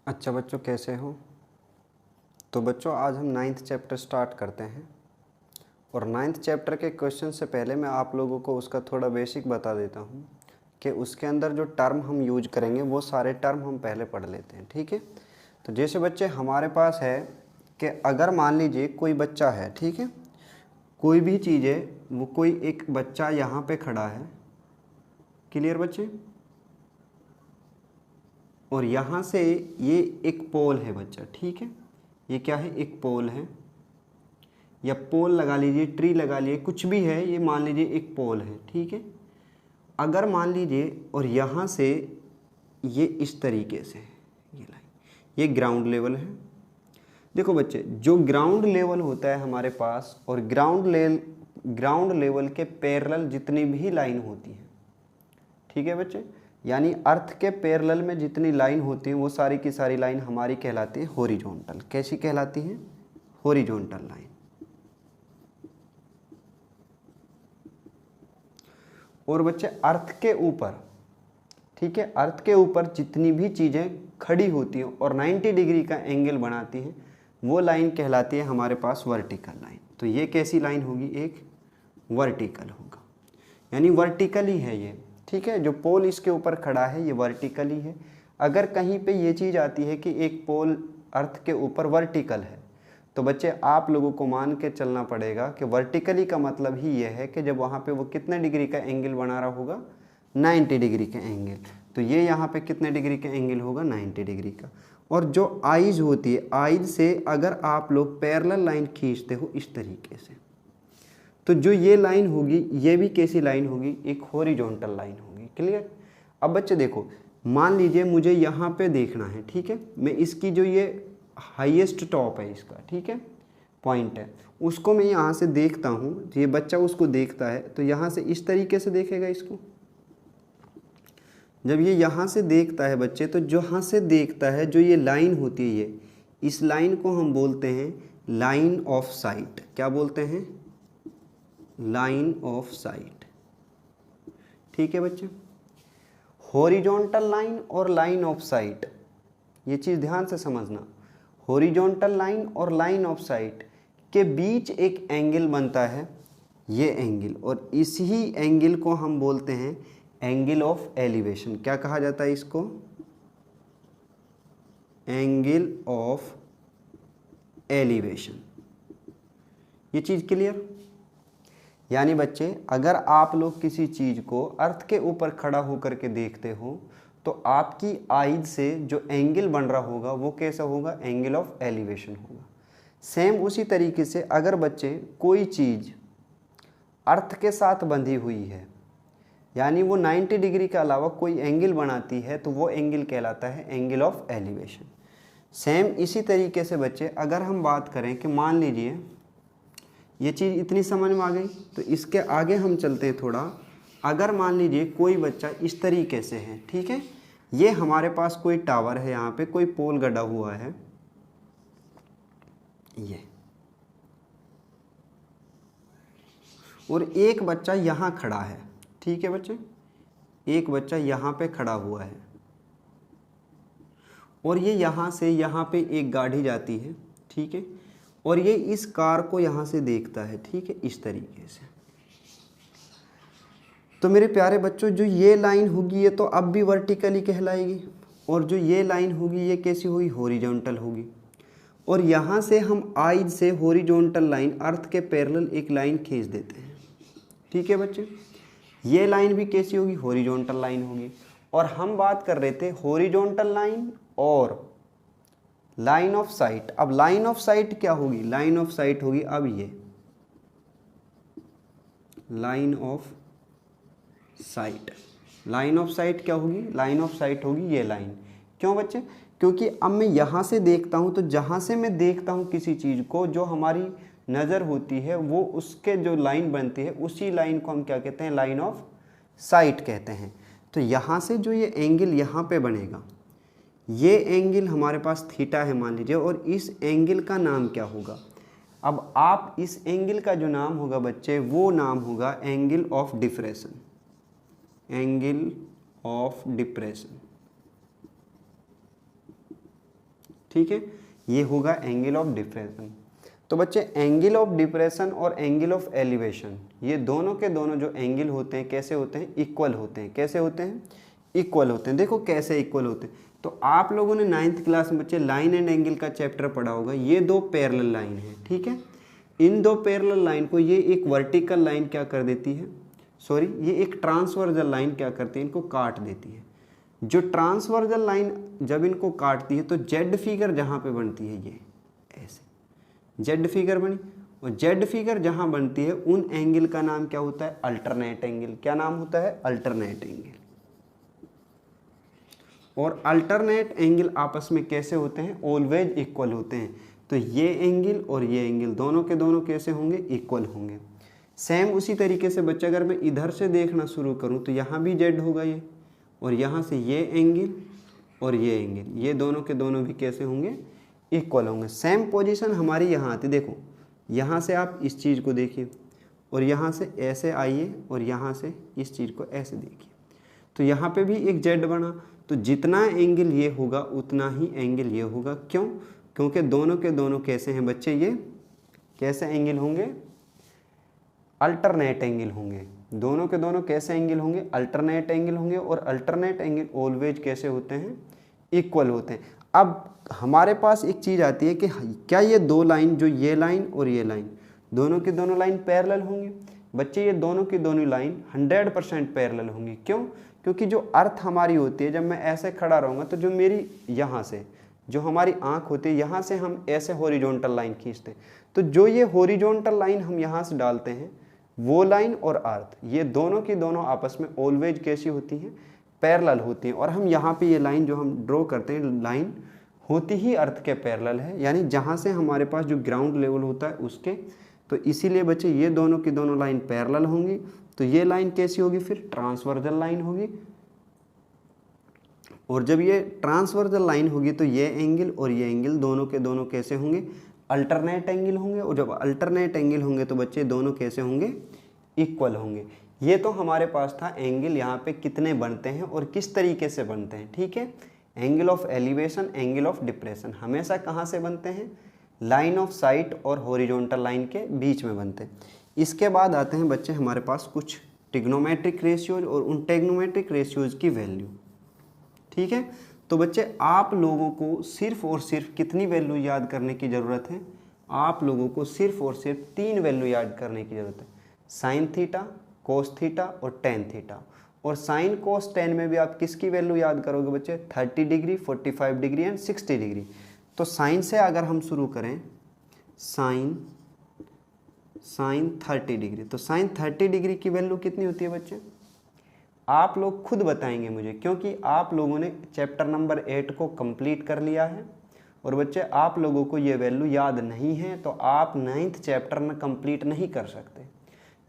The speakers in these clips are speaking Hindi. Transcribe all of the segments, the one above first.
अच्छा बच्चों, कैसे हो? तो बच्चों, आज हम 9th चैप्टर स्टार्ट करते हैं। और 9th चैप्टर के क्वेश्चन से पहले मैं आप लोगों को उसका थोड़ा बेसिक बता देता हूँ कि उसके अंदर जो टर्म हम यूज करेंगे वो सारे टर्म हम पहले पढ़ लेते हैं, ठीक है। तो जैसे बच्चे हमारे पास है कि अगर मान लीजिए कोई बच्चा है, ठीक है, कोई भी चीज़ है, वो कोई एक बच्चा यहाँ पे खड़ा है, क्लियर बच्चे, और यहाँ से ये एक पोल है बच्चा, ठीक है, ये क्या है, एक पोल है, या पोल लगा लीजिए, ट्री लगा लीजिए, कुछ भी है, ये मान लीजिए एक पोल है, ठीक है। अगर मान लीजिए और यहाँ से ये इस तरीके से ये लाइन, ये ग्राउंड लेवल है। देखो बच्चे, जो ग्राउंड लेवल होता है हमारे पास और ग्राउंड लेवल के पैरेलल जितनी भी लाइन होती है, ठीक है बच्चे, यानी अर्थ के पैरेलल में जितनी लाइन होती है वो सारी की सारी लाइन हमारी कहलाती है हॉरिजॉन्टल। कैसी कहलाती है? Horizontal line. और बच्चे अर्थ के ऊपर, ठीक है, अर्थ के ऊपर जितनी भी चीज़ें खड़ी होती हैं और 90 डिग्री का एंगल बनाती हैं वो लाइन कहलाती है हमारे पास वर्टिकल लाइन। तो ये कैसी लाइन होगी? एक वर्टिकल होगा, यानी वर्टिकल ही है ये, ठीक है। जो पोल इसके ऊपर खड़ा है ये वर्टिकल ही है। अगर कहीं पे ये चीज़ आती है कि एक पोल अर्थ के ऊपर वर्टिकल है, तो बच्चे आप लोगों को मान के चलना पड़ेगा कि वर्टिकली का मतलब ही यह है कि जब वहाँ पे वो कितने डिग्री का एंगल बना रहा होगा? 90 डिग्री का एंगल। तो ये यहाँ पे कितने डिग्री का एंगल होगा? 90 डिग्री का। और जो आइज होती है, आइज से अगर आप लोग पैरेलल लाइन खींचते हो इस तरीके से, तो जो ये लाइन होगी ये भी कैसी लाइन होगी? एक हॉरिजॉन्टल लाइन होगी। क्लियर? अब बच्चे देखो, मान लीजिए मुझे यहाँ पे देखना है, ठीक है, मैं इसकी जो ये हाईएस्ट टॉप है इसका, ठीक है, पॉइंट है, उसको मैं यहाँ से देखता हूँ, ये बच्चा उसको देखता है, तो यहाँ से इस तरीके से देखेगा इसको। जब ये यहाँ से देखता है बच्चे, तो जहाँ से देखता है जो ये लाइन होती है, ये इस लाइन को हम बोलते हैं लाइन ऑफ साइट। क्या बोलते हैं? Line of site. ठीक है बच्चे, हॉरिजॉन्टल लाइन और लाइन ऑफ साइट, ये चीज़ ध्यान से समझना। हॉरिजॉन्टल लाइन और लाइन ऑफ साइट के बीच एक एंगल बनता है, ये एंगल, और इसी एंगल को हम बोलते हैं एंगल ऑफ एलिवेशन। क्या कहा जाता है इसको? Angle of elevation. ये चीज़ क्लियर? यानी बच्चे, अगर आप लोग किसी चीज़ को अर्थ के ऊपर खड़ा होकर के देखते हो तो आपकी आइज से जो एंगल बन रहा होगा वो कैसा होगा? एंगल ऑफ एलिवेशन होगा। सेम उसी तरीके से अगर बच्चे कोई चीज़ अर्थ के साथ बंधी हुई है, यानी वो 90 डिग्री के अलावा कोई एंगल बनाती है, तो वो एंगल कहलाता है एंगल ऑफ एलिवेशन। सेम इसी तरीके से बच्चे, अगर हम बात करें कि मान लीजिए ये चीज़ इतनी समझ में आ गई, तो इसके आगे हम चलते हैं थोड़ा। अगर मान लीजिए कोई बच्चा इस तरीके से है, ठीक है, ये हमारे पास कोई टावर है, यहाँ पे कोई पोल गड़ा हुआ है, ये, और एक बच्चा यहाँ खड़ा है, ठीक है बच्चे, एक बच्चा यहाँ पे खड़ा हुआ है, और ये यहाँ से यहाँ पे एक गाड़ी जाती है, ठीक है, और ये इस कार को यहाँ से देखता है, ठीक है, इस तरीके से। तो मेरे प्यारे बच्चों, जो ये लाइन होगी ये तो अब भी वर्टिकली कहलाएगी, और जो ये लाइन होगी ये कैसी होगी? हॉरिजॉन्टल होगी। और यहाँ से हम आइज से हॉरिजॉन्टल लाइन अर्थ के पैरेलल एक लाइन खींच देते हैं, ठीक है बच्चे, ये लाइन भी कैसी होगी? हॉरिजॉन्टल लाइन होगी। और हम बात कर रहे थे हॉरिजॉन्टल लाइन और लाइन ऑफ साइट। अब लाइन ऑफ साइट क्या होगी? लाइन ऑफ साइट होगी अब ये line of site. Line of site क्या होगी? लाइन ऑफ साइट होगी ये लाइन। क्यों बच्चे? क्योंकि अब मैं यहाँ से देखता हूँ, तो जहाँ से मैं देखता हूँ किसी चीज़ को, जो हमारी नज़र होती है वो उसके जो लाइन बनती है उसी लाइन को हम क्या कहते हैं? लाइन ऑफ साइट कहते हैं। तो यहाँ से जो ये एंगल यहाँ पे बनेगा, ये एंगल हमारे पास थीटा है मान लीजिए, और इस एंगल का नाम क्या होगा? अब आप इस एंगल का जो नाम होगा बच्चे, वो नाम होगा angle of depression. Angle of depression. ठीक है, ये होगा एंगल ऑफ डिप्रेशन। तो बच्चे एंगल ऑफ डिप्रेशन और एंगल ऑफ एलिवेशन, ये दोनों के दोनों जो एंगल होते हैं कैसे होते हैं, इक्वल होते हैं। कैसे होते हैं, इक्वल होते हैं। देखो कैसे इक्वल होते हैं, तो आप लोगों ने 9th क्लास में बच्चे लाइन एंड एंगल का चैप्टर पढ़ा होगा। ये दो पैरेलल लाइन है, ठीक है, इन दो पैरेलल लाइन को ये एक वर्टिकल लाइन क्या कर देती है, सॉरी ये एक ट्रांसवर्जल लाइन क्या करती है, इनको काट देती है। जो ट्रांसवर्जल लाइन जब इनको काटती है तो जेड फिगर जहाँ पे बनती है, ये ऐसे जेड फिगर बनी, और जेड फिगर जहाँ बनती है उन एंगल का नाम क्या होता है, अल्टरनेट एंगल। क्या नाम होता है, अल्टरनेट एंगल। और अल्टरनेट एंगल आपस में कैसे होते हैं, ऑलवेज इक्वल होते हैं। तो ये एंगल और ये एंगल दोनों के दोनों कैसे होंगे, इक्वल होंगे। सेम उसी तरीके से बच्चे अगर मैं इधर से देखना शुरू करूं तो यहाँ भी जेड होगा ये, और यहाँ से ये एंगल और ये एंगल, ये दोनों के दोनों भी कैसे होंगे, इक्वल होंगे। सेम पोजीशन हमारी यहाँ आती, देखो यहाँ से आप इस चीज़ को देखिए और यहाँ से ऐसे आइए और यहाँ से इस चीज़ को ऐसे देखिए, तो यहाँ पे भी एक जेड बना। तो जितना एंगल ये होगा उतना ही एंगल ये होगा। क्यों, क्योंकि दोनों के दोनों कैसे हैं बच्चे, ये कैसे एंगल होंगे, अल्टरनेट एंगल होंगे। दोनों के दोनों कैसे एंगल होंगे, अल्टरनेट एंगल होंगे। और अल्टरनेट एंगल ऑलवेज कैसे होते हैं, इक्वल होते हैं। अब हमारे पास एक चीज़ आती है कि क्या ये दो लाइन, जो ये लाइन और ये लाइन, दोनों की दोनों लाइन पैरेलल होंगी। बच्चे ये दोनों की दोनों लाइन 100% पैरेलल होंगी। क्यों, क्योंकि जो अर्थ हमारी होती है, जब मैं ऐसे खड़ा रहूँगा तो जो मेरी यहाँ से जो हमारी आँख होती है, यहाँ से हम ऐसे हॉरिजॉन्टल लाइन खींचते हैं। तो जो ये हॉरिजॉन्टल लाइन हम यहाँ से डालते हैं, वो लाइन और अर्थ, ये दोनों की दोनों आपस में ऑलवेज कैसी होती हैं, पैरेलल होती हैं। और हम यहाँ पे ये लाइन जो हम ड्रॉ करते हैं, लाइन होती ही अर्थ के पैरेलल है, यानी जहाँ से हमारे पास जो ग्राउंड लेवल होता है उसके। तो इसीलिए बच्चे ये दोनों की दोनों लाइन पैरेलल होंगी। तो ये लाइन कैसी होगी, फिर ट्रांसवर्जल लाइन होगी। और जब ये ट्रांसवर्जल लाइन होगी तो ये एंगल और ये एंगल दोनों के दोनों कैसे होंगे, अल्टरनेट एंगल होंगे। और जब अल्टरनेट एंगल होंगे तो बच्चे दोनों कैसे होंगे, इक्वल होंगे। ये तो हमारे पास था एंगल यहाँ पे कितने बनते हैं और किस तरीके से बनते हैं, ठीक है। Angle of elevation, angle of depression हमेशा कहाँ से बनते हैं, लाइन ऑफ साइट और हॉरिजॉन्टल लाइन के बीच में बनते हैं। इसके बाद आते हैं बच्चे हमारे पास कुछ ट्रिग्नोमेट्रिक रेशियोज और उन ट्रिग्नोमेट्रिक रेशियोज की वैल्यू, ठीक है। तो बच्चे आप लोगों को सिर्फ और सिर्फ कितनी वैल्यू याद करने की ज़रूरत है, आप लोगों को सिर्फ और सिर्फ 3 वैल्यू याद करने की ज़रूरत है, साइन थीटा, कोस थीटा और टेन थीटा। और साइन कोस टेन में भी आप किसकी वैल्यू याद करोगे बच्चे, 30 डिग्री, 45 डिग्री एंड 60 डिग्री। तो साइन से अगर हम शुरू करें, साइन 30 डिग्री, तो साइन 30 डिग्री की वैल्यू कितनी होती है बच्चे, आप लोग खुद बताएंगे मुझे, क्योंकि आप लोगों ने चैप्टर नंबर 8 को कंप्लीट कर लिया है। और बच्चे आप लोगों को ये वैल्यू याद नहीं है तो आप 9th चैप्टर में कंप्लीट नहीं कर सकते।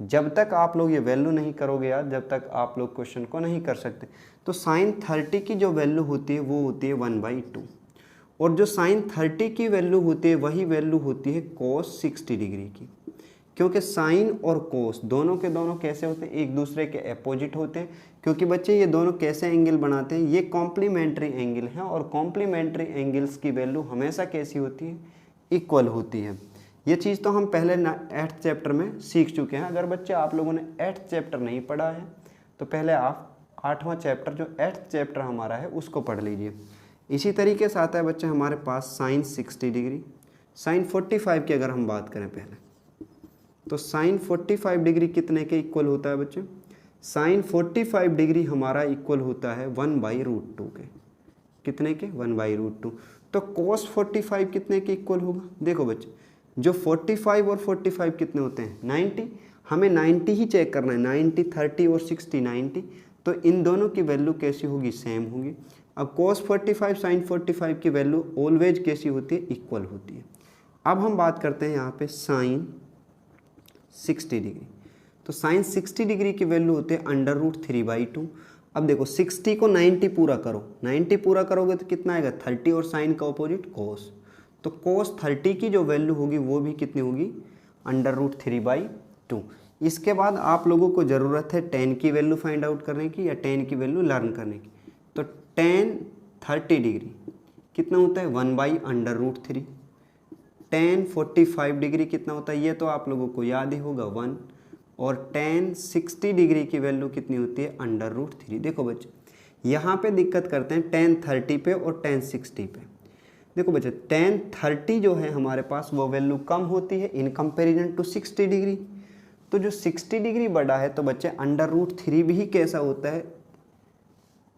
जब तक आप लोग ये वैल्यू नहीं करोगे याद, जब तक आप लोग क्वेश्चन को नहीं कर सकते। तो साइन 30 की जो वैल्यू होती है वो होती है 1/2। और जो साइन 30 की वैल्यू होती है वही वैल्यू होती है कोस 60 डिग्री की। क्योंकि साइन और कोस दोनों के दोनों कैसे होते हैं, एक दूसरे के अपोजिट होते हैं। क्योंकि बच्चे ये दोनों कैसे एंगल बनाते हैं, ये कॉम्प्लीमेंट्री एंगल हैं। और कॉम्प्लीमेंट्री एंगल्स की वैल्यू हमेशा कैसी होती है, इक्वल होती है। ये चीज़ तो हम पहले 8th चैप्टर में सीख चुके हैं। अगर बच्चे आप लोगों ने 8th चैप्टर नहीं पढ़ा है तो पहले आप 8वां चैप्टर जो 8th चैप्टर हमारा है उसको पढ़ लीजिए। इसी तरीके से आता है बच्चे हमारे पास साइन 60 डिग्री, साइन 45 की अगर हम बात करें पहले, तो साइन 45 डिग्री कितने के इक्वल होता है बच्चे, साइन 45 डिग्री हमारा इक्वल होता है 1/√2 के। कितने के, 1/√2। तो कोस 45 कितने के इक्वल होगा, देखो बच्चे जो 45 और 45 कितने होते हैं, 90। हमें 90 ही चेक करना है, 90, 30 और 60 90। तो इन दोनों की वैल्यू कैसी होगी, सेम होगी। अब cos 45 sin 45 की वैल्यू ऑलवेज कैसी होती है, इक्वल होती है। अब हम बात करते हैं यहाँ पे साइन 60 डिग्री। तो साइन 60 डिग्री की वैल्यू होती है √3/2। अब देखो 60 को 90 पूरा करो, 90 पूरा करोगे तो कितना आएगा, 30 और साइन का ऑपोजिट कोस। तो कोस 30 की जो वैल्यू होगी वो भी कितनी होगी, √3/2। इसके बाद आप लोगों को ज़रूरत है टेन की वैल्यू फाइंड आउट करने की या टेन की वैल्यू लर्न करने की। तो टेन 30 डिग्री कितना होता है 1/√3। tan 45 डिग्री कितना होता है, ये तो आप लोगों को याद ही होगा 1। और tan 60 डिग्री की वैल्यू कितनी होती है √3। देखो बच्चे यहाँ पे दिक्कत करते हैं tan 30 पे और tan 60 पे। देखो बच्चे tan 30 जो है हमारे पास वो वैल्यू कम होती है इन कंपेरिजन टू 60 डिग्री। तो जो 60 डिग्री बड़ा है तो बच्चे √3 भी कैसा होता है,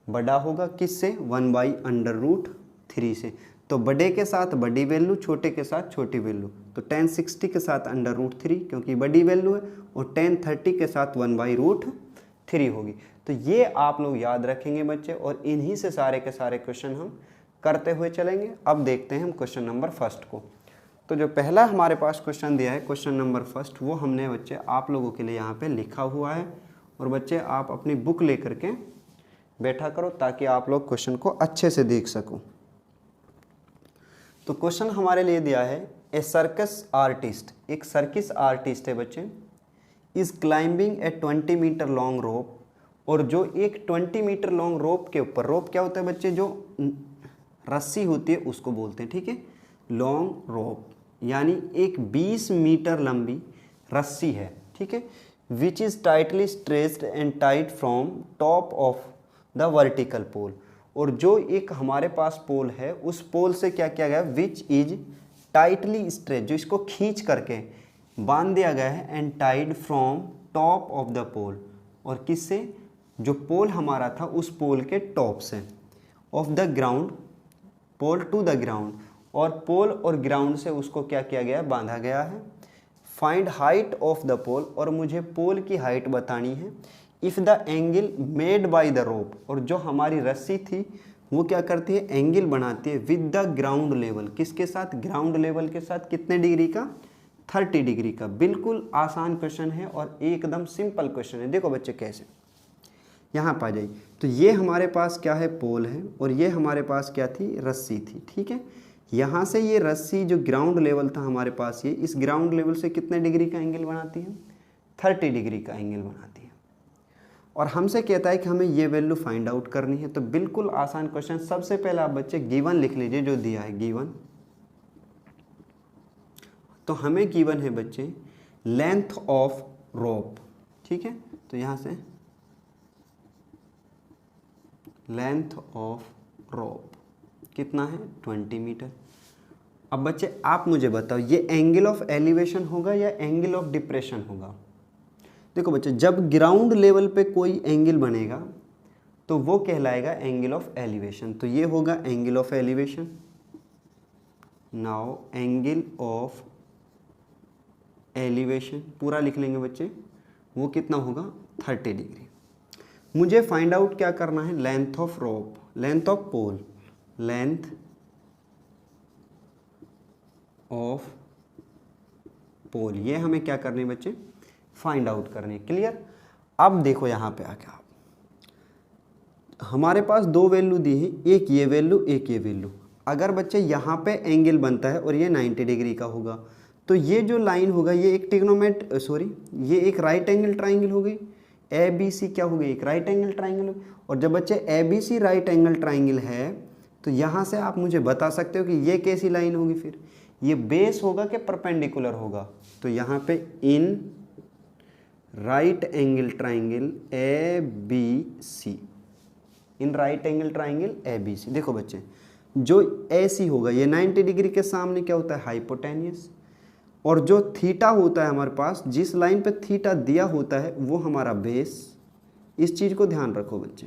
बड़ा होगा किससे 1/√3 से। तो बड़े के साथ बड़ी वैल्यू, छोटे के साथ छोटी वैल्यू। तो tan 60 के साथ √3 क्योंकि बड़ी वैल्यू है, और tan 30 के साथ 1/√3 होगी। तो ये आप लोग याद रखेंगे बच्चे, और इन्हीं से सारे के सारे क्वेश्चन हम करते हुए चलेंगे। अब देखते हैं हम क्वेश्चन नंबर फर्स्ट को। तो जो पहला हमारे पास क्वेश्चन दिया है क्वेश्चन नंबर फर्स्ट, वो हमने बच्चे आप लोगों के लिए यहाँ पे लिखा हुआ है। और बच्चे आप अपनी बुक लेकर के बैठा करो ताकि आप लोग क्वेश्चन को अच्छे से देख सको। तो क्वेश्चन हमारे लिए दिया है ए सर्कस आर्टिस्ट, एक सर्किस आर्टिस्ट है बच्चे, is climbing a 20 metre long rope, और जो एक 20 मीटर लॉन्ग रोप के ऊपर, रोप क्या होता है बच्चे, जो रस्सी होती है उसको बोलते हैं, ठीक है, लॉन्ग रोप यानी एक 20 मीटर लंबी रस्सी है, ठीक है, which is tightly stretched and tight from top of the vertical pole, और जो एक हमारे पास पोल है उस पोल से क्या किया गया, विच इज टाइटली स्ट्रेच, जो इसको खींच करके बांध दिया गया है, and tied from top of the pole, और किससे, जो पोल हमारा था उस पोल के टॉप से, of the ground pole to the ground, और पोल और ग्राउंड से उसको क्या किया गया, बांधा गया है। Find height of the pole, और मुझे पोल की हाइट बतानी है। If the angle made by the rope, और जो हमारी रस्सी थी वो क्या करती है, एंगल बनाती है विद द ग्राउंड लेवल, किसके साथ, ग्राउंड लेवल के साथ, कितने डिग्री का, 30 डिग्री का। बिल्कुल आसान क्वेश्चन है और एकदम सिंपल क्वेश्चन है। देखो बच्चे कैसे, यहाँ पर आ जाइए। तो ये हमारे पास क्या है, पोल है, और ये हमारे पास क्या थी, रस्सी थी, ठीक है। यहाँ से ये रस्सी जो ग्राउंड लेवल था हमारे पास, ये इस ग्राउंड लेवल से कितने डिग्री का एंगल बनाती है, 30 डिग्री का एंगल बनाती है। और हमसे कहता है कि हमें ये वैल्यू फाइंड आउट करनी है। तो बिल्कुल आसान क्वेश्चन। सबसे पहले आप बच्चे गिवन लिख लीजिए जो दिया है, गिवन। तो हमें गिवन है बच्चे लेंथ ऑफ रोप, ठीक है। तो यहाँ से लेंथ ऑफ रोप कितना है, 20 मीटर। अब बच्चे आप मुझे बताओ ये एंगल ऑफ एलिवेशन होगा या एंगल ऑफ डिप्रेशन होगा। देखो बच्चे जब ग्राउंड लेवल पे कोई एंगल बनेगा तो वो कहलाएगा एंगल ऑफ एलिवेशन। तो ये होगा angle of elevation. Now angle of elevation पूरा लिख लेंगे बच्चे, वो कितना होगा, 30 डिग्री। मुझे फाइंड आउट क्या करना है, length of rope, length of pole, length of pole, ये हमें क्या करनी है बच्चे, फाइंड आउट करनी है। क्लियर। अब देखो यहाँ पे आके आप, हमारे पास दो वैल्यू दी है, एक ये वैल्यू एक ये वैल्यू। अगर बच्चे यहाँ पे एंगल बनता है और ये 90 डिग्री का होगा तो ये जो लाइन होगा ये एक ये एक राइट एंगल ट्राइंगल होगी। ABC क्या होगी, एक राइट एंगल ट्राइंगल होगी। और जब बच्चे ABC राइट एंगल ट्राइंगल है तो यहाँ से आप मुझे बता सकते हो कि ये कैसी लाइन होगी, फिर ये बेस होगा कि परपेंडिकुलर होगा। तो यहाँ पे in right angle triangle ABC, in right angle triangle ABC। देखो बच्चे जो AC होगा ये 90 डिग्री के सामने क्या होता है, हाइपोटेनियस। और जो थीटा होता है हमारे पास, जिस लाइन पे थीटा दिया होता है वो हमारा बेस। इस चीज़ को ध्यान रखो बच्चे,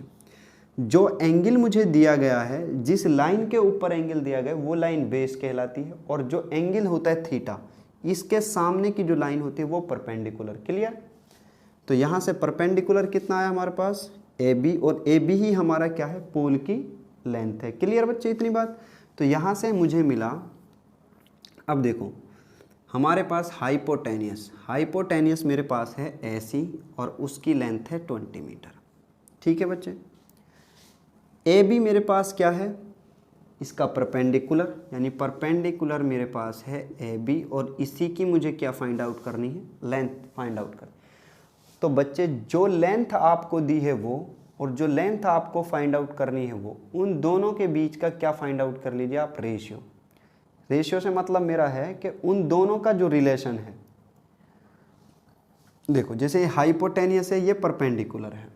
जो एंगल मुझे दिया गया है, जिस लाइन के ऊपर एंगल दिया गया है वो लाइन बेस कहलाती है। और जो एंगल होता है थीटा, इसके सामने की जो लाइन होती है वो परपेंडिकुलर। क्लियर। तो यहाँ से परपेंडिकुलर कितना आया हमारे पास, AB, और AB ही हमारा क्या है, पोल की लेंथ है। क्लियर बच्चे इतनी बात। तो यहाँ से मुझे मिला, अब देखो हमारे पास हाइपोटेनियस मेरे पास है AC और उसकी लेंथ है 20 मीटर। ठीक है बच्चे। AB मेरे पास क्या है, इसका परपेंडिकुलर, यानी परपेंडिकुलर मेरे पास है AB, और इसी की मुझे क्या फाइंड आउट करनी है, लेंथ फाइंड आउट कर। तो बच्चे जो लेंथ आपको दी है वो, और जो लेंथ आपको फाइंड आउट करनी है वो उन दोनों के बीच का क्या फाइंड आउट कर लीजिए आप, रेशियो। रेशियो से मतलब मेरा है कि उन दोनों का जो रिलेशन है, देखो जैसे हाइपोटेनियस है, ये परपेंडिकुलर है,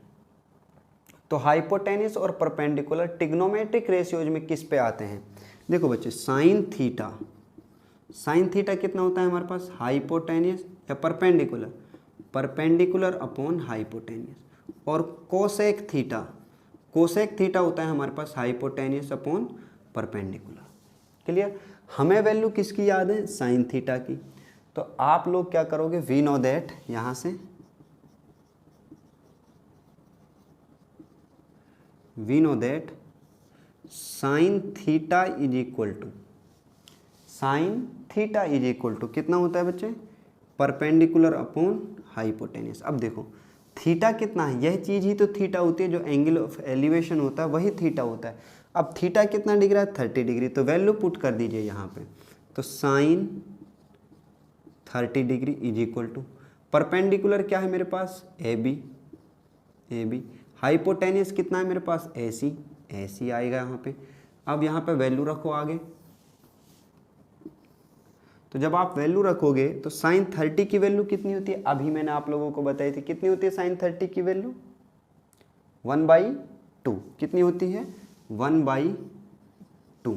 तो हाइपोटेनियस और परपेंडिकुलर ट्रिग्नोमेट्रिक रेशियोज में किस पे आते हैं? देखो बच्चे साइन थीटा, साइन थीटा कितना होता है हमारे पास, हाइपोटेनियस या परपेंडिकुलर, परपेंडिकुलर अपॉन हाइपोटेनियस। और कोसेक थीटा, कोसेक थीटा होता है हमारे पास हाइपोटेनियस अपॉन परपेंडिकुलर। क्लियर? हमें वैल्यू किसकी याद है, साइन थीटा की। तो आप लोग क्या करोगे, वी नो दैट, यहां से we know that sine theta is equal to, sine theta is equal to कितना होता है बच्चे, परपेंडिकुलर अपॉन हाइपोटेनियस। अब देखो थीटा कितना है, यह चीज़ ही तो थीटा होती है, जो एंगल ऑफ एलिवेशन होता है वही थीटा होता है। अब थीटा कितना डिग्री है, 30 डिग्री, तो वैल्यू पुट कर दीजिए यहाँ पे, तो sine 30 degree is equal to perpendicular क्या है मेरे पास, ए बी, हाइपोटेनियस कितना है मेरे पास, ए सी आएगा यहाँ पे। अब यहाँ पे वैल्यू रखो आगे, तो जब आप वैल्यू रखोगे तो साइन 30 की वैल्यू कितनी होती है, अभी मैंने आप लोगों को बताई थी, कितनी होती है साइन 30 की वैल्यू, 1/2 कितनी होती है, 1/2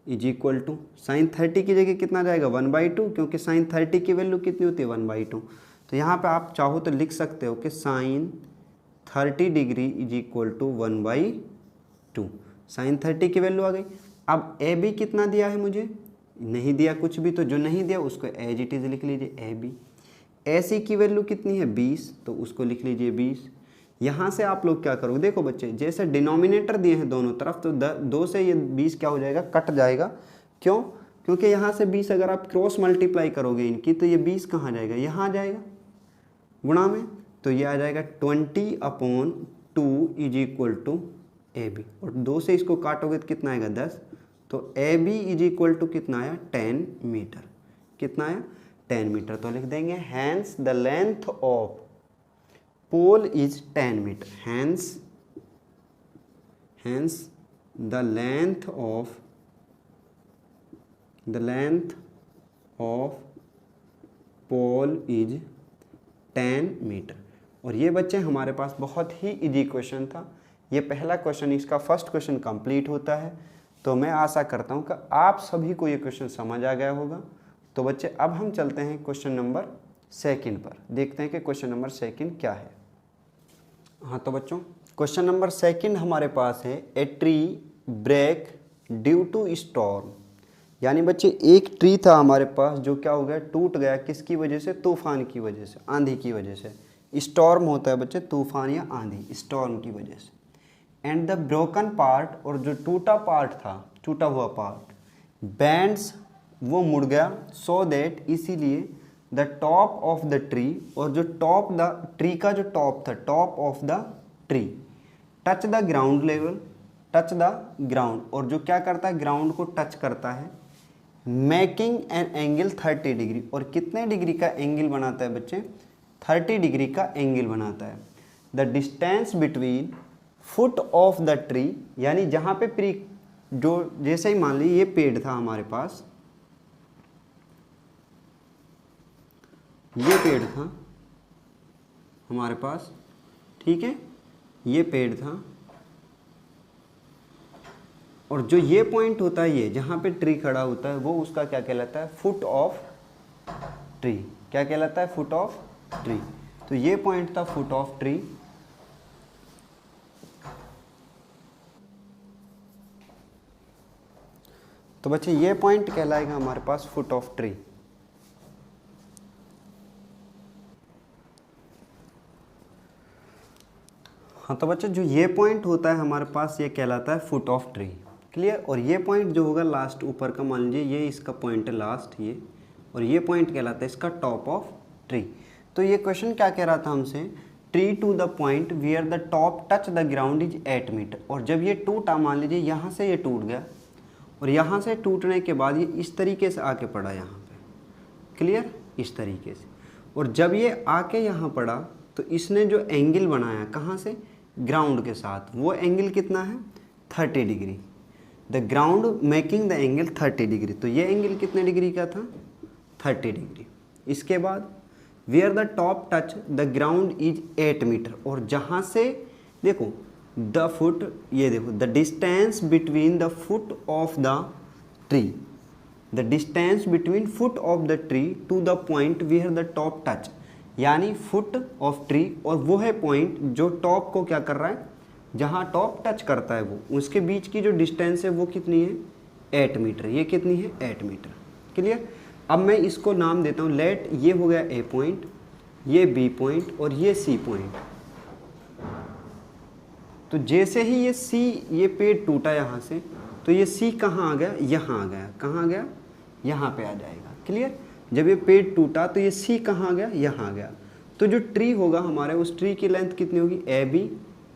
इज इक्वल टू साइन 30 की जगह कितना जाएगा, 1/2, क्योंकि साइन 30 की वैल्यू कितनी होती है, 1/2। तो यहाँ पे आप चाहो तो लिख सकते हो कि sine 30 degree is equal to 1/2, sine 30 की वैल्यू आ गई। अब ए बी कितना दिया है मुझे, नहीं दिया कुछ भी, तो जो नहीं दिया उसको एज इट इज लिख लीजिए, ए बी। ए सी की वैल्यू कितनी है, 20, तो उसको लिख लीजिए 20। यहाँ से आप लोग क्या करोगे, देखो बच्चे जैसे डिनोमिनेटर दिए हैं दोनों तरफ, तो 2 से ये 20 क्या हो जाएगा, कट जाएगा। क्यों? क्योंकि यहाँ से 20 अगर आप क्रॉस मल्टीप्लाई करोगे इनकी, तो ये 20 कहाँ जाएगा, यहाँ आ जाएगा गुणा में, तो ये आ जाएगा 20/2 is equal to A B, और 2 से इसको काटोगे तो कितना आएगा, 10, तो A B is equal to कितना आया, 10 मीटर, कितना आया, 10 मीटर। तो लिख देंगे hence the length of pole is 10 metre, hence the length of pole is 10 metre. और ये बच्चे हमारे पास बहुत ही इजी क्वेश्चन था, ये पहला क्वेश्चन, इसका फर्स्ट क्वेश्चन कंप्लीट होता है। तो मैं आशा करता हूँ कि आप सभी को ये क्वेश्चन समझ आ गया होगा। तो बच्चे अब हम चलते हैं क्वेश्चन नंबर 2 पर, देखते हैं कि क्वेश्चन नंबर 2 क्या है। हाँ तो बच्चों क्वेश्चन नंबर 2 हमारे पास है, a tree break due to storm, यानी बच्चे एक ट्री था हमारे पास जो क्या हो गया, टूट गया, किसकी वजह से, तूफान की वजह से, आंधी की वजह से। स्टॉर्म होता है बच्चे तूफान या आंधी, स्टॉर्म की वजह से। एंड द ब्रोकन पार्ट, और जो टूटा पार्ट था, टूटा हुआ पार्ट, बैंड्स वो मुड़ गया, सो दैट इसीलिए the top of the tree, और जो टॉप द ट्री का जो टॉप था, top of the tree touch the ground level, touch the ground, और जो क्या करता है, ग्राउंड को टच करता है, मेकिंग एन एंगल 30 डिग्री, और कितने डिग्री का एंगल बनाता है बच्चे, 30 डिग्री का एंगल बनाता है। The distance between foot of the tree, यानी जहाँ पे प्री, जो जैसे ही मान ली ये पेड़ था हमारे पास, ये पेड़ था हमारे पास, ठीक है, ये पेड़ था, और जो ये पॉइंट होता है, ये जहाँ पे ट्री खड़ा होता है, वो उसका क्या कहलाता है, फुट ऑफ ट्री, क्या कहलाता है, फुट ऑफ ट्री। तो ये पॉइंट था फुट ऑफ ट्री, तो बच्चे ये पॉइंट कहलाएगा हमारे पास फुट ऑफ ट्री। हाँ तो बच्चे जो ये पॉइंट होता है हमारे पास, ये कहलाता है फुट ऑफ ट्री। क्लियर? और ये पॉइंट जो होगा लास्ट ऊपर का, मान लीजिए ये इसका पॉइंट है लास्ट ये, और ये पॉइंट कहलाता है इसका टॉप ऑफ ट्री। तो ये क्वेश्चन क्या कह रहा था हमसे, tree to the point where the top touch the ground is 8 metre, और जब ये टूटा, मान लीजिए यहाँ से ये टूट गया, और यहाँ से टूटने के बाद ये इस तरीके से आके पड़ा यहाँ पे, क्लियर, इस तरीके से, और जब ये आके यहाँ पड़ा तो इसने जो एंगल बनाया, कहाँ से, ग्राउंड के साथ, वो एंगल कितना है 30 degree. The ground making the angle 30 degree, तो ये एंगल कितने डिग्री का था 30 डिग्री। इसके बाद where the top touch the ground is 8 metre, और जहाँ से देखो द फुट, ये देखो the distance between the foot of the tree, the distance between foot of the tree to the point where the top touch, यानी फुट ऑफ ट्री, और वो है पॉइंट जो टॉप को क्या कर रहा है, जहाँ टॉप टच करता है वो, उसके बीच की जो डिस्टेंस है वो कितनी है 8 मीटर। ये कितनी है 8 मीटर। क्लियर। अब मैं इसको नाम देता हूँ लेट, ये हो गया ए पॉइंट, ये बी पॉइंट और ये सी पॉइंट। तो जैसे ही ये सी, ये पेड़ टूटा यहाँ से, तो ये सी कहाँ आ गया, यहाँ आ गया। कहाँ आ गया, यहाँ पे आ जाएगा। क्लियर। जब ये पेड़ टूटा तो ये सी कहाँ आ गया, यहाँ आ गया। तो जो ट्री होगा हमारे, उस ट्री की लेंथ कितनी होगी A B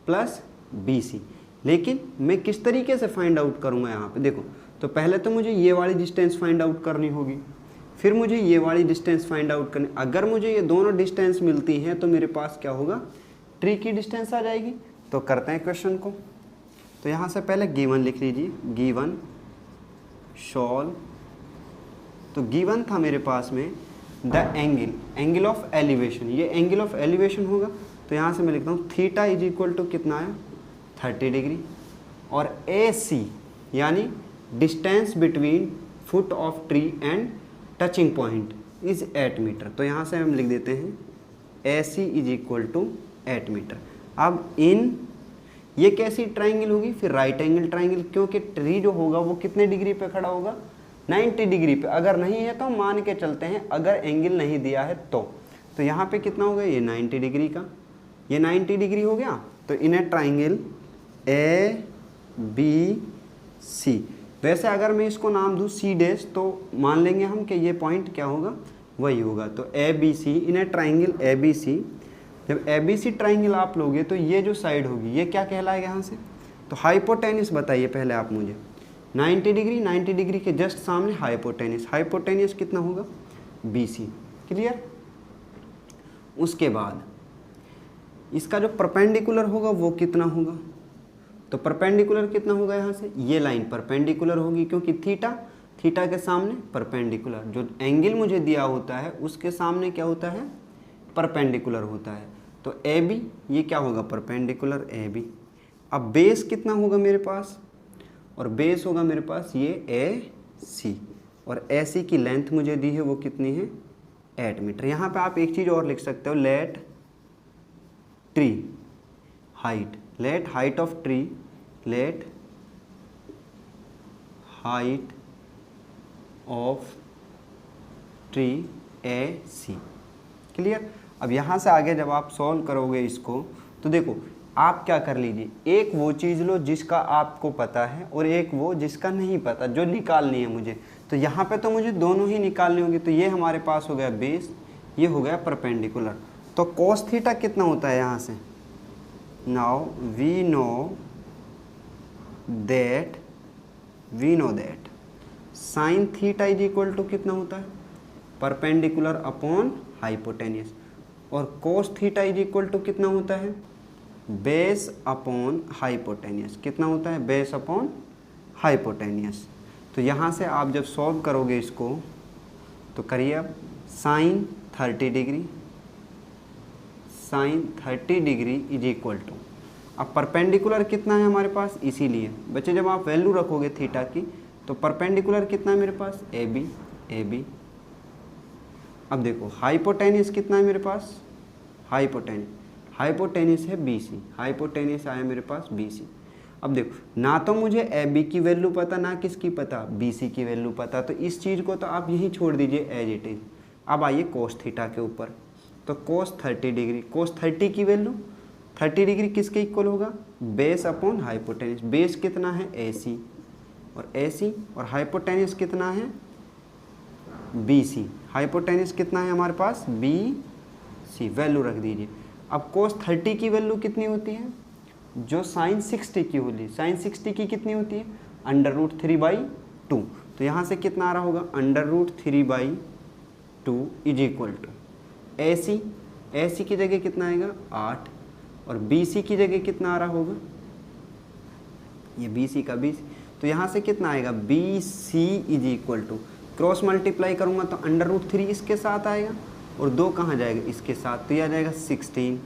plus B C. लेकिन मैं किस तरीके से फाइंड आउट करूँगा यहाँ पे, देखो तो पहले तो मुझे ये वाली डिस्टेंस फाइंड आउट करनी होगी, फिर मुझे ये वाली डिस्टेंस फाइंड आउट करनी। अगर मुझे ये दोनों डिस्टेंस मिलती हैं तो मेरे पास क्या होगा, ट्री की डिस्टेंस आ जाएगी। तो करते हैं क्वेश्चन को। तो यहाँ से पहले गिवन लिख लीजिए, गिवन सॉल्व। तो गिवन था मेरे पास में द एंगल ऑफ एलिवेशन, ये एंगल ऑफ एलिवेशन होगा। तो यहाँ से मैं लिखता हूँ थीटा इज इक्वल टू कितना है 30 डिग्री, और ए सी यानी distance between foot of tree and touching point is 8 metre. तो यहाँ से हम लिख देते हैं A C is equal to 8 metre. अब इन ये कैसी ट्राइंगल होगी, फिर राइट एंगल ट्राइंगल, क्योंकि ट्री जो होगा वो कितने डिग्री पे खड़ा होगा 90 डिग्री पे। अगर नहीं है तो मान के चलते हैं अगर एंगल नहीं दिया है तो यहाँ पे कितना हो गया, ये 90 डिग्री का, ये 90 डिग्री हो गया। तो इन्हें ट्राइंगल ए बी सी, वैसे अगर मैं इसको नाम दूँ सी डैश तो मान लेंगे हम कि ये पॉइंट क्या होगा, वही होगा। तो ए बी सी, इन्हें ट्राइंगल ए बी सी। जब ए बी सी ट्राइंगल आप लोगे तो ये जो साइड होगी ये क्या कहलाएगा यहाँ से, तो हाइपोटेन्यूस बताइए पहले आप मुझे। 90 डिग्री, 90 डिग्री के जस्ट सामने हाइपोटेन्यूस, हाइपोटेन्यूस कितना होगा बी सी। क्लियर। उसके बाद इसका जो परपेंडिकुलर होगा वो कितना होगा, तो परपेंडिकुलर कितना होगा, यहाँ से ये लाइन परपेंडिकुलर होगी, क्योंकि थीटा के सामने परपेंडिकुलर, जो एंगल मुझे दिया होता है उसके सामने क्या होता है परपेंडिकुलर होता है। तो ए बी ये क्या होगा परपेंडिकुलर ए बी। अब बेस कितना होगा मेरे पास, और बेस होगा मेरे पास ये ए सी, और ए सी की लेंथ मुझे दी है वो कितनी है 8 मीटर। यहाँ पे आप एक चीज़ और लिख सकते हो, let tree height, let height of tree, let height of tree A C. Clear. अब यहाँ से आगे जब आप सॉल्व करोगे इसको तो देखो आप क्या कर लीजिए, एक वो चीज़ लो जिसका आपको पता है और एक वो जिसका नहीं पता, जो निकालनी है मुझे। तो यहाँ पे तो मुझे दोनों ही निकालनी होगी। तो ये हमारे पास हो गया बेस, ये हो गया परपेंडिकुलर। तो cos थीटा कितना होता है यहाँ से, now we know that sine theta is equal to कितना होता है परपेंडिकुलर अपॉन हाइपोटेनियस, और cos theta is equal to कितना होता है बेस अपॉन हाइपोटेनियस। कितना होता है बेस अपॉन हाइपोटेनियस। तो यहाँ से आप जब सॉल्व करोगे इसको तो करिए अब sine 30 degree is equal to, अब परपेंडिकुलर कितना है हमारे पास, इसीलिए बच्चे जब आप वैल्यू रखोगे थीटा की तो परपेंडिकुलर कितना है मेरे पास ए बी। अब देखो हाइपोटेनियस कितना है मेरे पास, हाइपोटेनियस है बी सी, हाइपोटेनियस आया मेरे पास बी सी। अब देखो ना तो मुझे ए बी की वैल्यू पता, ना किसकी पता बी सी की वैल्यू पता, तो इस चीज़ को तो आप यहीं छोड़ दीजिए एज इट इज। अब आइए cos थीटा के ऊपर, तो cos 30 डिग्री, cos 30 की वैल्यू 30 डिग्री किसके इक्वल होगा बेस अपॉन हाइपोटेनियस। बेस कितना है ए सी, और हाइपोटेनियस कितना है बी सी, हाइपोटेनियस कितना है हमारे पास बी सी, वैल्यू रख दीजिए। अब cos 30 की वैल्यू कितनी होती है, जो sin 60 की होगी, sin 60 की कितनी होती है √3/2। तो यहाँ से कितना आ रहा होगा √3/2 इज इक्वल टू ए सी की जगह कितना आएगा 8, और BC की जगह कितना आ रहा होगा, ये BC का 20, तो यहाँ से कितना आएगा BC is equal to, cross multiply करूँगा तो √3 इसके साथ आएगा और 2 कहाँ जाएगा इसके साथ, तो यह आ जाएगा 16,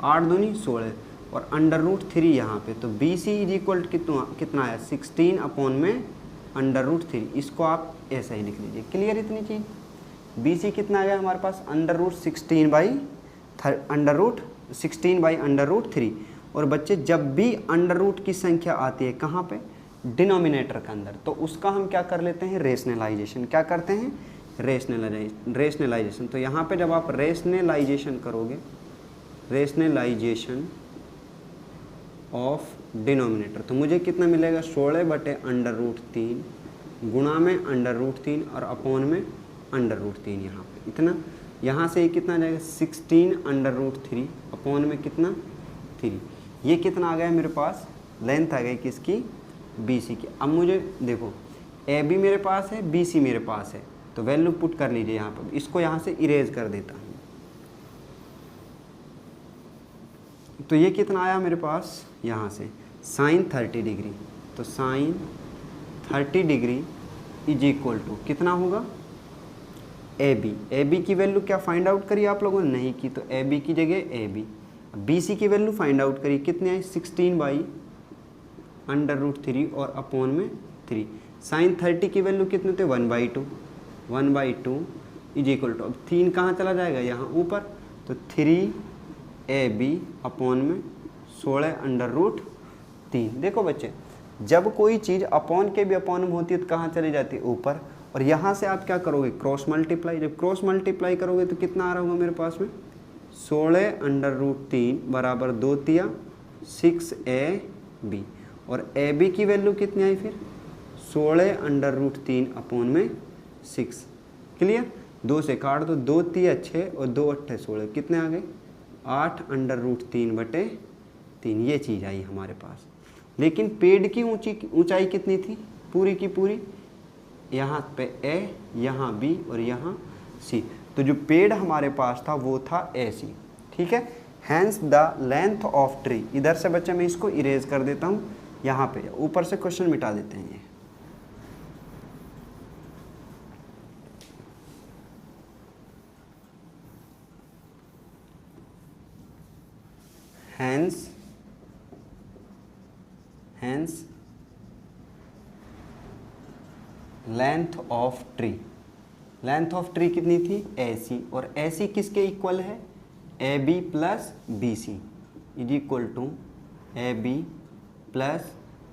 8 दूनी 16 और √3 यहाँ पे, तो BC इज इक्वल टू कितना आया 16 अपॉन में √3, इसको आप ऐसा ही लिख लीजिए। क्लियर इतनी चीज़। BC कितना आ गया हमारे पास √16/√3। और बच्चे जब भी √, की संख्या आती है कहाँ पे, डिनोमिनेटर के अंदर, तो उसका हम क्या कर लेते हैं रेशनलाइजेशन। क्या करते हैं रेशनलाइजेशन। तो यहाँ पे जब आप रेशनलाइजेशन करोगे, रेशनलाइजेशन ऑफ डिनोमिनेटर, तो मुझे कितना मिलेगा 16/√3 गुणा में √3 और अपॉन में √3, यहाँ पे इतना, यहाँ से ये कितना जाएगा 16/√3 अपॉन में कितना 3, ये कितना आ गया मेरे पास, लेंथ आ गई किसकी BC की। अब मुझे देखो AB मेरे पास है, BC मेरे पास है, तो वैल्यू पुट कर लीजिए यहाँ पर, इसको यहाँ से इरेज कर देता हूँ। तो ये कितना आया मेरे पास यहाँ से sin 30 डिग्री, तो sin 30 degree is equal to कितना होगा AB की वैल्यू क्या फाइंड आउट करी आप लोगों ने, नहीं की, तो AB की जगह AB। BC की वैल्यू फाइंड आउट करी, कितने आई 16/√3 और अपॉन में 3। sin 30 की वैल्यू कितने थे 1/2 इज इक्वल टू, अब 3 कहाँ चला जाएगा यहाँ ऊपर, तो 3AB अपॉन में 16/√3। देखो बच्चे जब कोई चीज़ अपॉन के भी अपॉन में होती है तो कहाँ चली जाती है ऊपर, और यहाँ से आप क्या करोगे क्रॉस मल्टीप्लाई। जब क्रॉस मल्टीप्लाई करोगे तो कितना आ रहा होगा मेरे पास में 16/√3 बराबर 2 तिया 6AB, और AB की वैल्यू कितनी आई फिर 16/√3 अपॉन में 6। क्लियर, 2 से काट दो, 2 तिया 6 और 2 अट्ठे 16, कितने आ गए 8/√3/3, ये चीज़ आई हमारे पास। लेकिन पेड़ की ऊंचाई कितनी थी पूरी की पूरी, यहाँ पे A, यहाँ B और यहाँ C, तो जो पेड़ हमारे पास था वो था AC। ठीक है, hence the length of tree, इधर से बच्चे मैं इसको इरेज कर देता हूँ, यहाँ पे ऊपर से क्वेश्चन मिटा देते हैं ये। Hence length of tree, length of tree कितनी थी AC, और AC किसके इक्वल है AB plus BC is equal to AB plus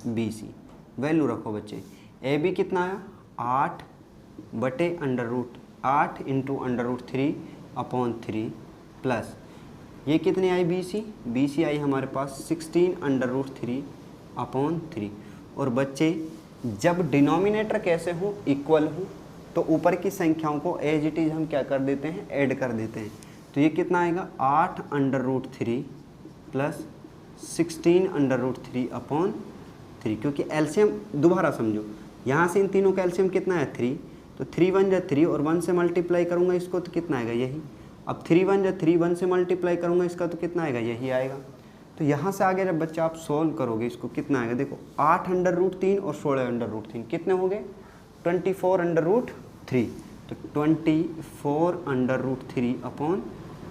BC। Value रखो बच्चे, AB कितना आया 8/8 इंटू √3 अपॉन 3 प्लस ये कितनी आई BC आई हमारे पास 16/√3 अपॉन 3। और बच्चे जब डिनोमिनेटर कैसे हो इक्वल हो तो ऊपर की संख्याओं को एज इट इज हम क्या कर देते हैं ऐड कर देते हैं, तो ये कितना आएगा 8/√3 प्लस 16/√3 अपॉन 3, क्योंकि एलसीएम दोबारा समझो, यहाँ से इन तीनों का एलसीएम कितना है 3, तो 3 1 जा 3 और 1 से मल्टीप्लाई करूँगा इसको तो कितना आएगा यही, अब 3 1 जा 3 1 से मल्टीप्लाई करूँगा इसका तो कितना आएगा यही आएगा। तो यहाँ से आगे जब बच्चा आप सोल्व करोगे इसको कितना आएगा, देखो 8/√3 और 16/√3 कितने हो गए 24/√3, तो 24/√3 अपॉन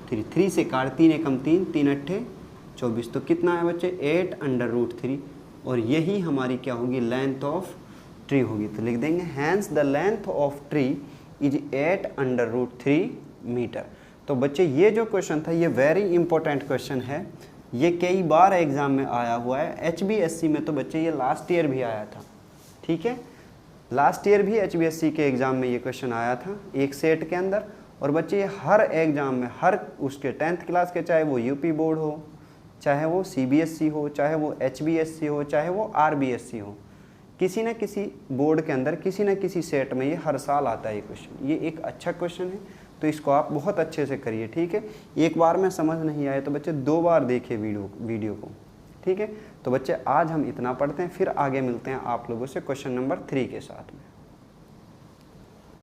3 से काट 3 एकम 3 3 अट्ठे 24, तो कितना है बच्चे 8/√3, और यही हमारी क्या होगी लेंथ ऑफ ट्री होगी। तो लिख देंगे hence the length of tree is 8/√3 metre. तो बच्चे ये जो क्वेश्चन था ये वेरी इंपॉर्टेंट क्वेश्चन है, ये कई बार एग्जाम में आया हुआ है। HBSC में तो बच्चे ये लास्ट ईयर भी आया था। ठीक है, लास्ट ईयर भी HBSC के एग्ज़ाम में ये क्वेश्चन आया था एक सेट के अंदर, और बच्चे ये हर एग्ज़ाम में हर उसके 10th क्लास के, चाहे वो UP बोर्ड हो, चाहे वो CBSE हो, चाहे वो HBSC हो, चाहे वो RBSC हो, किसी न किसी बोर्ड के अंदर किसी न किसी सेट में ये हर साल आता है ये क्वेश्चन। ये एक अच्छा क्वेश्चन है, तो इसको आप बहुत अच्छे से करिए। ठीक है, एक बार में समझ नहीं आए तो बच्चे 2 बार देखिए वीडियो को। ठीक है, तो बच्चे आज हम इतना पढ़ते हैं, फिर आगे मिलते हैं आप लोगों से क्वेश्चन नंबर 3 के साथ में।